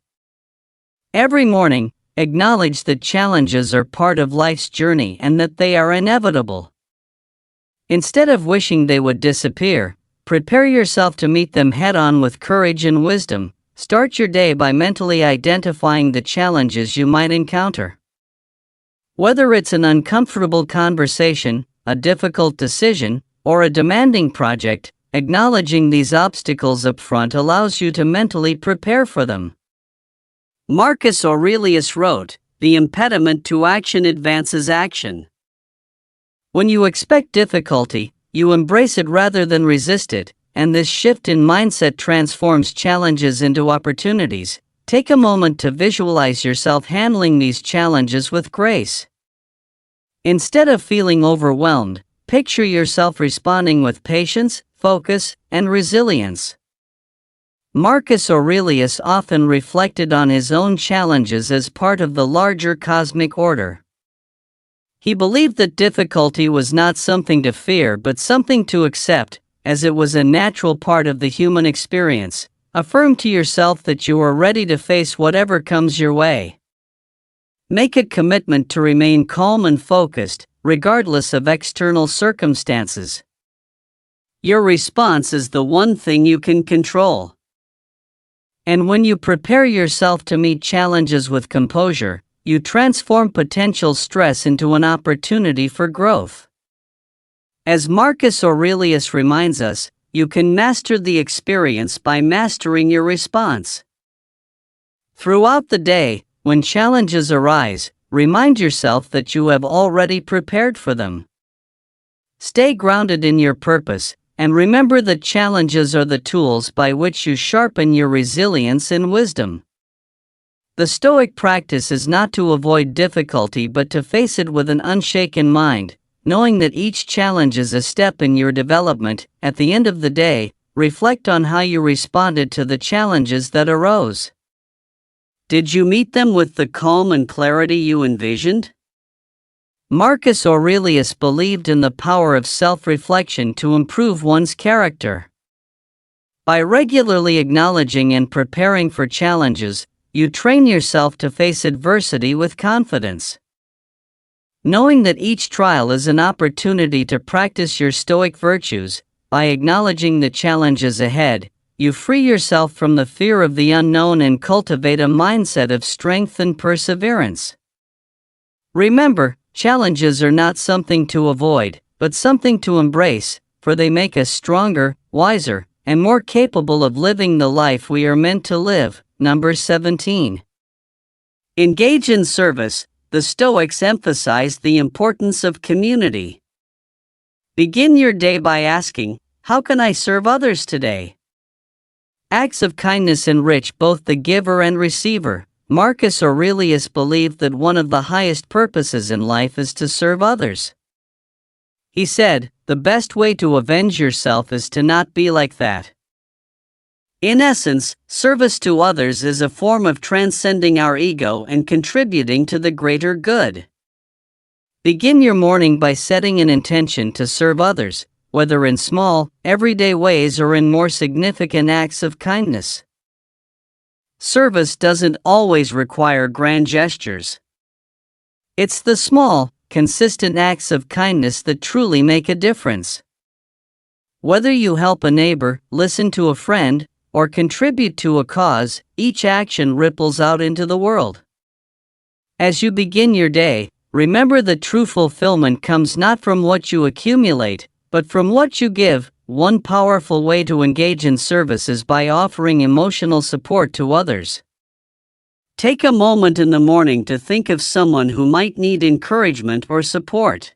Every morning, acknowledge that challenges are part of life's journey and that they are inevitable. Instead of wishing they would disappear, prepare yourself to meet them head-on with courage and wisdom. Start your day by mentally identifying the challenges you might encounter. Whether it's an uncomfortable conversation, a difficult decision, or a demanding project, acknowledging these obstacles up front allows you to mentally prepare for them. Marcus Aurelius wrote, "The impediment to action advances action." When you expect difficulty, you embrace it rather than resist it, and this shift in mindset transforms challenges into opportunities. Take a moment to visualize yourself handling these challenges with grace. Instead of feeling overwhelmed, picture yourself responding with patience, focus, and resilience. Marcus Aurelius often reflected on his own challenges as part of the larger cosmic order. He believed that difficulty was not something to fear but something to accept, as it was a natural part of the human experience. Affirm to yourself that you are ready to face whatever comes your way. Make a commitment to remain calm and focused, regardless of external circumstances. Your response is the one thing you can control. And when you prepare yourself to meet challenges with composure, you transform potential stress into an opportunity for growth. As Marcus Aurelius reminds us, you can master the experience by mastering your response. Throughout the day, when challenges arise, remind yourself that you have already prepared for them. Stay grounded in your purpose, and remember that challenges are the tools by which you sharpen your resilience and wisdom. The Stoic practice is not to avoid difficulty but to face it with an unshaken mind, knowing that each challenge is a step in your development. At the end of the day, reflect on how you responded to the challenges that arose. Did you meet them with the calm and clarity you envisioned? Marcus Aurelius believed in the power of self-reflection to improve one's character. By regularly acknowledging and preparing for challenges, you train yourself to face adversity with confidence. Knowing that each trial is an opportunity to practice your Stoic virtues, by acknowledging the challenges ahead, you free yourself from the fear of the unknown and cultivate a mindset of strength and perseverance. Remember, challenges are not something to avoid, but something to embrace, for they make us stronger, wiser, and more capable of living the life we are meant to live. Number 17. Engage in service. The Stoics emphasized the importance of community. Begin your day by asking, "How can I serve others today?" Acts of kindness enrich both the giver and receiver. Marcus Aurelius believed that one of the highest purposes in life is to serve others. He said, "The best way to avenge yourself is to not be like that." In essence, service to others is a form of transcending our ego and contributing to the greater good. Begin your morning by setting an intention to serve others, whether in small, everyday ways or in more significant acts of kindness. Service doesn't always require grand gestures. It's the small, consistent acts of kindness that truly make a difference. Whether you help a neighbor, listen to a friend, or contribute to a cause, each action ripples out into the world. As you begin your day, remember that true fulfillment comes not from what you accumulate, but from what you give. One powerful way to engage in service is by offering emotional support to others. Take a moment in the morning to think of someone who might need encouragement or support.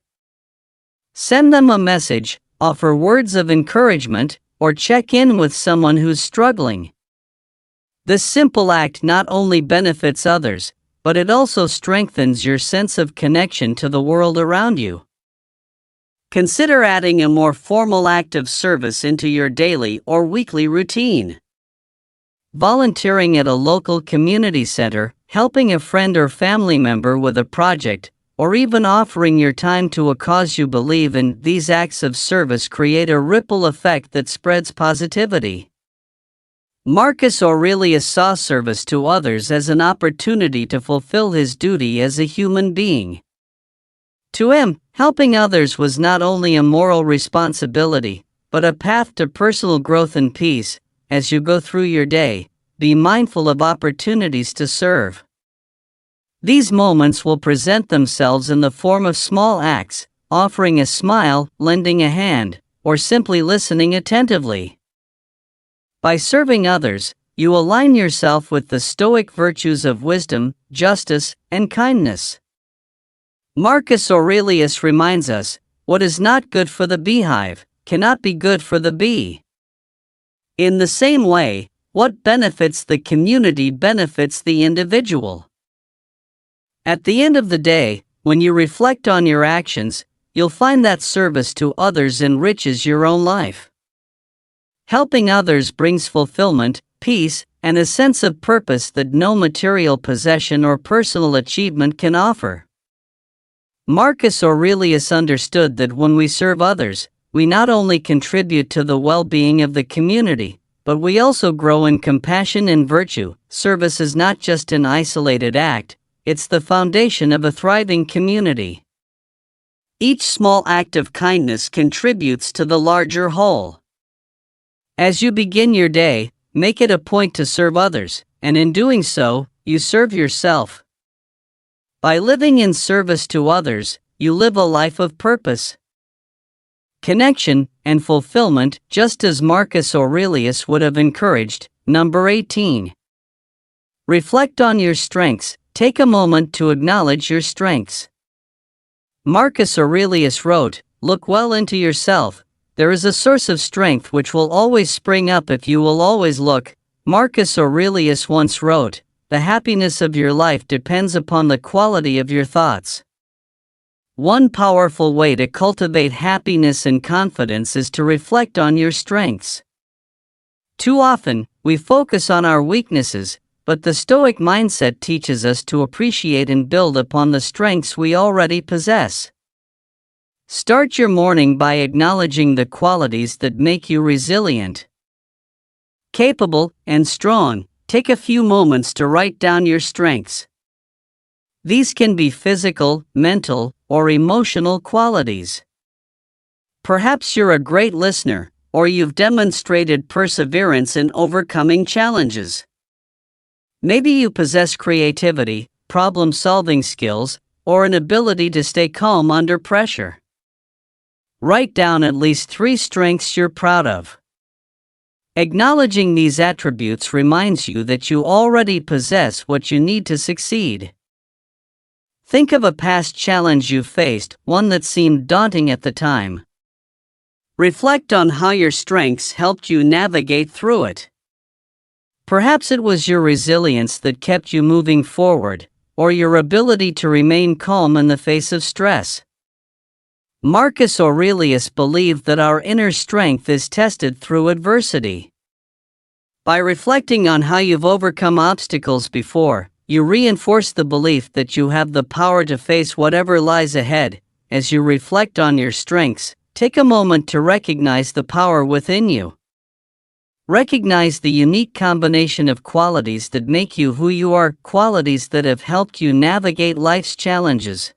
Send them a message, offer words of encouragement, or check in with someone who's struggling. This simple act not only benefits others, but it also strengthens your sense of connection to the world around you. Consider adding a more formal act of service into your daily or weekly routine. Volunteering at a local community center, helping a friend or family member with a project, or even offering your time to a cause you believe in. These acts of service create a ripple effect that spreads positivity. Marcus Aurelius saw service to others as an opportunity to fulfill his duty as a human being. To him, helping others was not only a moral responsibility, but a path to personal growth and peace. As you go through your day, be mindful of opportunities to serve. These moments will present themselves in the form of small acts, offering a smile, lending a hand, or simply listening attentively. By serving others, you align yourself with the Stoic virtues of wisdom, justice, and kindness. Marcus Aurelius reminds us, what is not good for the beehive cannot be good for the bee. In the same way, what benefits the community benefits the individual. At the end of the day, when you reflect on your actions, you'll find that service to others enriches your own life. Helping others brings fulfillment, peace, and a sense of purpose that no material possession or personal achievement can offer. Marcus Aurelius understood that when we serve others, we not only contribute to the well-being of the community, but we also grow in compassion and virtue. Service is not just an isolated act, it's the foundation of a thriving community. Each small act of kindness contributes to the larger whole. As you begin your day, make it a point to serve others, and in doing so, you serve yourself. By living in service to others, you live a life of purpose, connection, and fulfillment, just as Marcus Aurelius would have encouraged. Number 18. Reflect on your strengths. take a moment to acknowledge your strengths. Marcus Aurelius wrote, "Look well into yourself. There is a source of strength which will always spring up if you will always look." Marcus Aurelius once wrote, "The happiness of your life depends upon the quality of your thoughts." One powerful way to cultivate happiness and confidence is to reflect on your strengths. Too often, we focus on our weaknesses, but the Stoic mindset teaches us to appreciate and build upon the strengths we already possess. Start your morning by acknowledging the qualities that make you resilient, capable, and strong. Take a few moments to write down your strengths. These can be physical, mental, or emotional qualities. Perhaps you're a great listener, or you've demonstrated perseverance in overcoming challenges. Maybe you possess creativity, problem-solving skills, or an ability to stay calm under pressure. Write down at least 3 strengths you're proud of. Acknowledging these attributes reminds you that you already possess what you need to succeed. Think of a past challenge you faced, one that seemed daunting at the time. Reflect on how your strengths helped you navigate through it. Perhaps it was your resilience that kept you moving forward, or your ability to remain calm in the face of stress. Marcus Aurelius believed that our inner strength is tested through adversity. By reflecting on how you've overcome obstacles before, you reinforce the belief that you have the power to face whatever lies ahead. As you reflect on your strengths, take a moment to recognize the power within you. Recognize the unique combination of qualities that make you who you are, qualities that have helped you navigate life's challenges.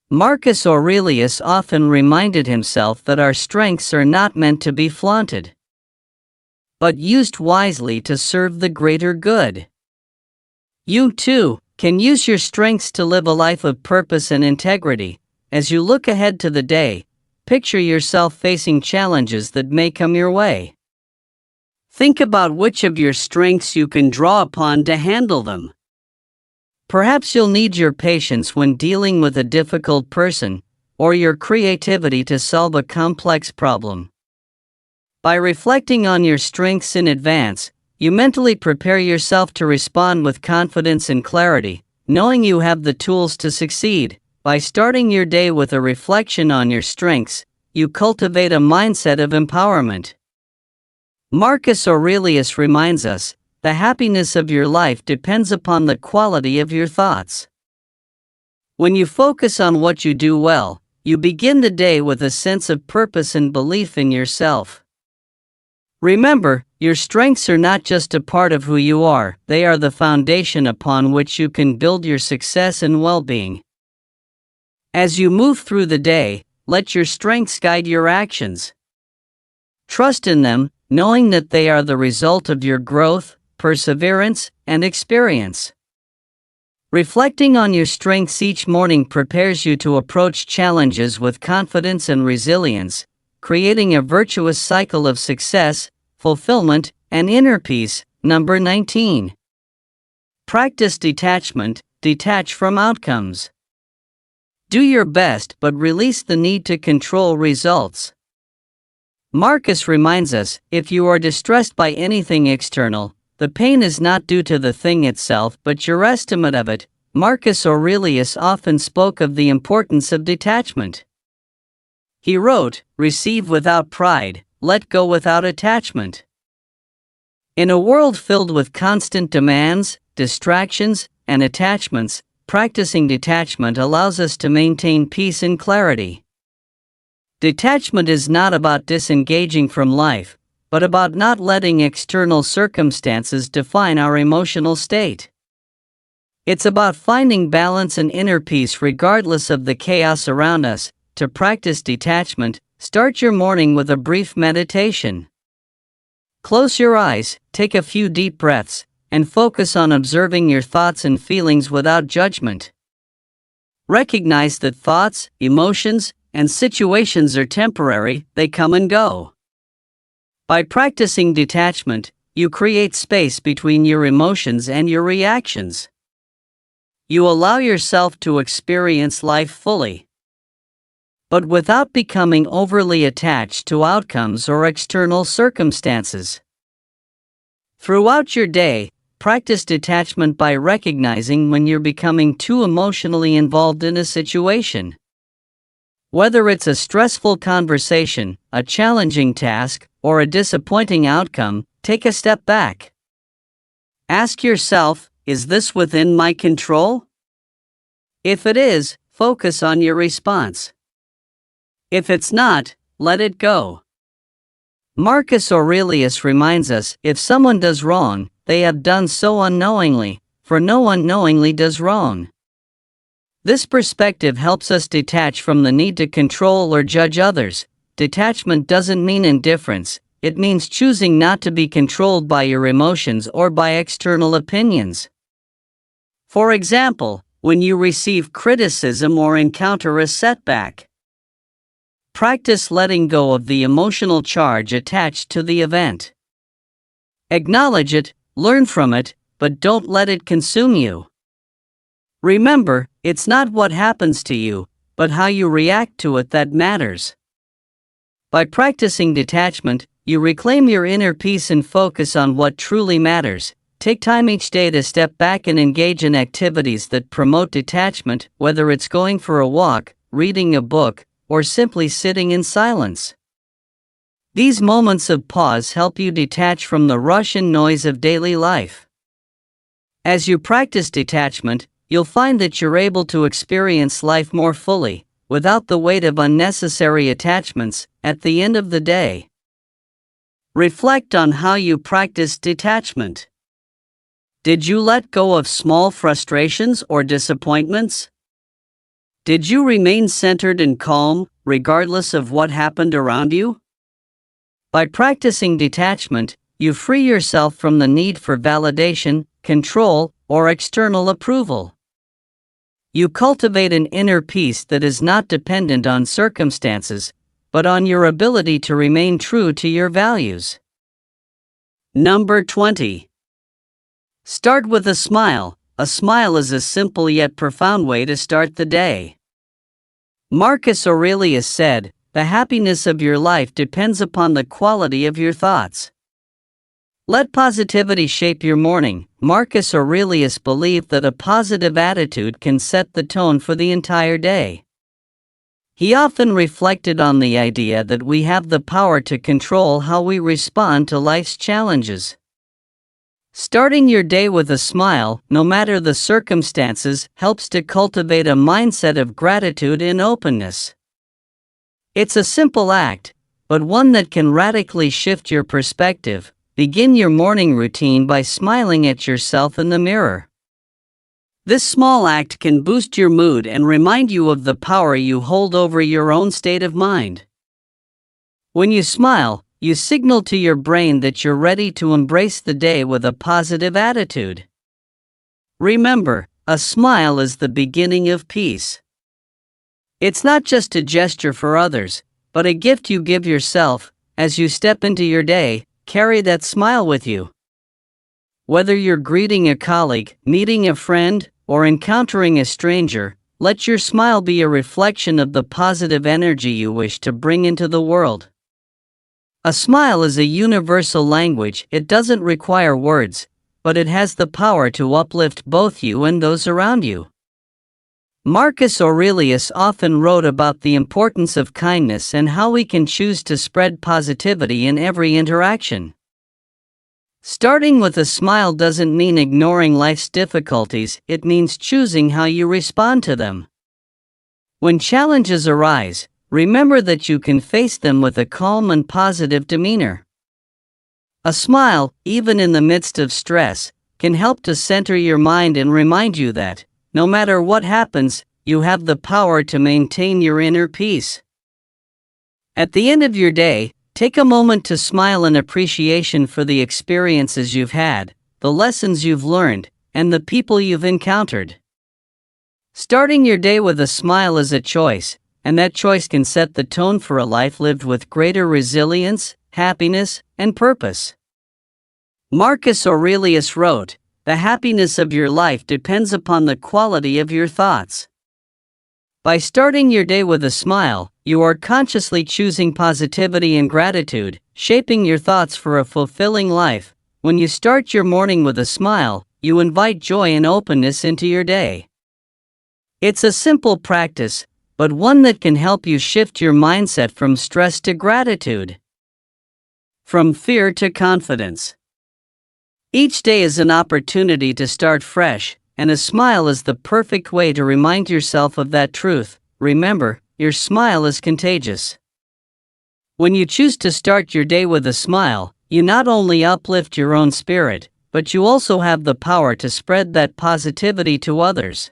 Marcus Aurelius often reminded himself that our strengths are not meant to be flaunted, but used wisely to serve the greater good. You, too, can use your strengths to live a life of purpose and integrity. As you look ahead to the day, picture yourself facing challenges that may come your way. Think about which of your strengths you can draw upon to handle them. Perhaps you'll need your patience when dealing with a difficult person, or your creativity to solve a complex problem. By reflecting on your strengths in advance, you mentally prepare yourself to respond with confidence and clarity, knowing you have the tools to succeed. By starting your day with a reflection on your strengths, you cultivate a mindset of empowerment. Marcus Aurelius reminds us, the happiness of your life depends upon the quality of your thoughts. When you focus on what you do well, you begin the day with a sense of purpose and belief in yourself. Remember, your strengths are not just a part of who you are, they are the foundation upon which you can build your success and well-being. As you move through the day, let your strengths guide your actions. Trust in them, knowing that they are the result of your growth, perseverance, and experience. Reflecting on your strengths each morning prepares you to approach challenges with confidence and resilience, creating a virtuous cycle of success, fulfillment, and inner peace. Number 19. Practice detachment. Detach from outcomes. Do your best but release the need to control results. Marcus reminds us, if you are distressed by anything external, the pain is not due to the thing itself but your estimate of it. Marcus Aurelius often spoke of the importance of detachment. He wrote, "Receive without pride, let go without attachment." In a world filled with constant demands, distractions, and attachments, practicing detachment allows us to maintain peace and clarity. Detachment is not about disengaging from life, but about not letting external circumstances define our emotional state. It's about finding balance and inner peace regardless of the chaos around us. To practice detachment, start your morning with a brief meditation. Close your eyes, take a few deep breaths, and focus on observing your thoughts and feelings without judgment. Recognize that thoughts, emotions, and situations are temporary, they come and go. By practicing detachment, you create space between your emotions and your reactions. You allow yourself to experience life fully, but without becoming overly attached to outcomes or external circumstances. Throughout your day, practice detachment by recognizing when you're becoming too emotionally involved in a situation. Whether it's a stressful conversation, a challenging task, or a disappointing outcome, take a step back. Ask yourself, is this within my control? If it is, focus on your response. If it's not, let it go. Marcus Aurelius reminds us, if someone does wrong, they have done so unknowingly, for no one knowingly does wrong. This perspective helps us detach from the need to control or judge others. Detachment doesn't mean indifference, it means choosing not to be controlled by your emotions or by external opinions. For example, when you receive criticism or encounter a setback, practice letting go of the emotional charge attached to the event. Acknowledge it, learn from it, but don't let it consume you. Remember, it's not what happens to you, but how you react to it that matters. By practicing detachment, you reclaim your inner peace and focus on what truly matters. Take time each day to step back and engage in activities that promote detachment, whether it's going for a walk, reading a book, or simply sitting in silence. These moments of pause help you detach from the rush and noise of daily life. As you practice detachment, you'll find that you're able to experience life more fully, without the weight of unnecessary attachments. At the end of the day, reflect on how you practiced detachment. Did you let go of small frustrations or disappointments? Did you remain centered and calm, regardless of what happened around you? By practicing detachment, you free yourself from the need for validation, control, or external approval. You cultivate an inner peace that is not dependent on circumstances, but on your ability to remain true to your values. Number 20. Start with a smile. A smile is a simple yet profound way to start the day. Marcus Aurelius said, "The happiness of your life depends upon the quality of your thoughts." Let positivity shape your morning. Marcus Aurelius believed that a positive attitude can set the tone for the entire day. He often reflected on the idea that we have the power to control how we respond to life's challenges. Starting your day with a smile, no matter the circumstances, helps to cultivate a mindset of gratitude and openness. It's a simple act, but one that can radically shift your perspective. Begin your morning routine by smiling at yourself in the mirror. This small act can boost your mood and remind you of the power you hold over your own state of mind. When you smile, you signal to your brain that you're ready to embrace the day with a positive attitude. Remember, a smile is the beginning of peace. It's not just a gesture for others, but a gift you give yourself. As you step into your day, carry that smile with you. Whether you're greeting a colleague, meeting a friend, or encountering a stranger, let your smile be a reflection of the positive energy you wish to bring into the world. A smile is a universal language. It doesn't require words, but it has the power to uplift both you and those around you. Marcus Aurelius often wrote about the importance of kindness and how we can choose to spread positivity in every interaction. Starting with a smile doesn't mean ignoring life's difficulties, it means choosing how you respond to them. When challenges arise, remember that you can face them with a calm and positive demeanor. A smile, even in the midst of stress, can help to center your mind and remind you that, no matter what happens, you have the power to maintain your inner peace. At the end of your day, take a moment to smile in appreciation for the experiences you've had, the lessons you've learned, and the people you've encountered. Starting your day with a smile is a choice, and that choice can set the tone for a life lived with greater resilience, happiness, and purpose. Marcus Aurelius wrote, the happiness of your life depends upon the quality of your thoughts. By starting your day with a smile, you are consciously choosing positivity and gratitude, shaping your thoughts for a fulfilling life. When you start your morning with a smile, you invite joy and openness into your day. It's a simple practice, but one that can help you shift your mindset from stress to gratitude, from fear to confidence. Each day is an opportunity to start fresh, and a smile is the perfect way to remind yourself of that truth. Remember, your smile is contagious. When you choose to start your day with a smile, you not only uplift your own spirit, but you also have the power to spread that positivity to others.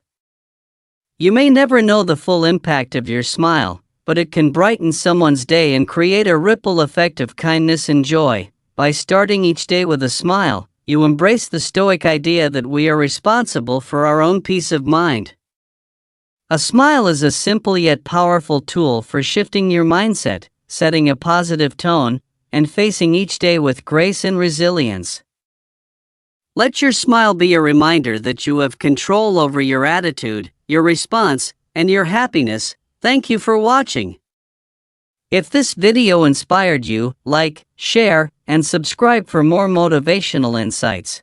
You may never know the full impact of your smile, but it can brighten someone's day and create a ripple effect of kindness and joy. By starting each day with a smile, you embrace the Stoic idea that we are responsible for our own peace of mind. A smile is a simple yet powerful tool for shifting your mindset, setting a positive tone, and facing each day with grace and resilience. Let your smile be a reminder that you have control over your attitude, your response, and your happiness. Thank you for watching. If this video inspired you, like, share, and subscribe for more motivational insights.